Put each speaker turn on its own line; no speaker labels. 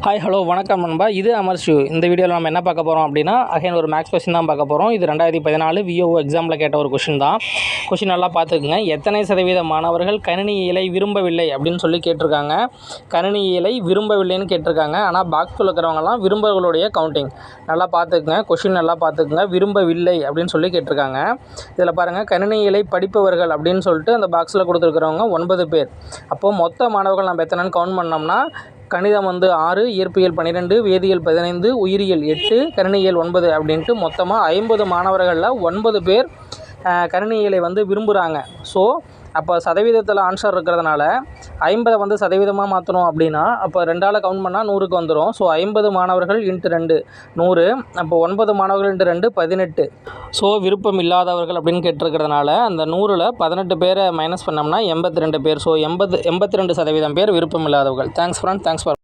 Hi hello வணக்கம் நண்பா. இது அமர் ஷூ. இந்த வீடியோவில் நம்ம என்ன பார்க்க போகிறோம் அப்படின்னா, அகைன் ஒரு மேக்ஸ் கொஸ்டின் தான் பார்க்க போகிறோம். இது 2014 விஓஓ எக்ஸாமில் கேட்ட ஒரு கொஷின் தான். கொஷின் நல்லா பார்த்துக்குங்க. எத்தனை சதவீத மாணவர்கள் கணினியியலை விரும்பவில்லை அப்படின்னு சொல்லி கேட்டிருக்காங்க. கணினியியலை விரும்பவில்லைன்னு கேட்டிருக்காங்க. ஆனால் பாக்ஸில் இருக்கிறவங்கலாம் விரும்பவர்களுடைய கவுண்டிங் நல்லா பார்த்துக்குங்க. கொஷின் நல்லா பார்த்துக்குங்க. விரும்பவில்லை அப்படின்னு சொல்லி கேட்டிருக்காங்க. இதில் பாருங்கள், கணினியியலை படிப்பவர்கள் அப்படின்னு சொல்லிட்டு அந்த பாக்ஸில் கொடுத்துருக்கிறவங்க 9 பேர். அப்போது மொத்த மாணவர்கள் நம்ம எத்தனைன்னு கவுண்ட் பண்ணோம்னா, கணிதம் 6, இயற்பியல் 12, வேதியியல் 15, உயிரியல் 8, கணினியியல் 9 அப்படின்ட்டு மொத்தமாக 50 மாணவர்களில் 9 பேர் கணினியியலை விரும்புகிறாங்க. ஸோ அப்போ சதவீதத்தில் ஆன்சர் இருக்கிறதுனால 50 சதவீதமாக மாற்றணும் அப்படின்னா, அப்போ 2ஆல் கவுண்ட் பண்ணால் 100க்கு வந்துடும். ஸோ 50 மாணவர்கள் இன்ட்டு 2 100. அப்போ 9 மாணவர்கள் இன்ட்டு 2 18. ஸோ விருப்பம் இல்லாதவர்கள் அப்படின்னு கேட்டிருக்கிறதுனால அந்த 100ல் 18 பேரை மைனஸ் பண்ணோம்னா 82 பேர். ஸோ 82% பேர் விருப்பம் இல்லாதவர்கள். Thanks friend. Thanks for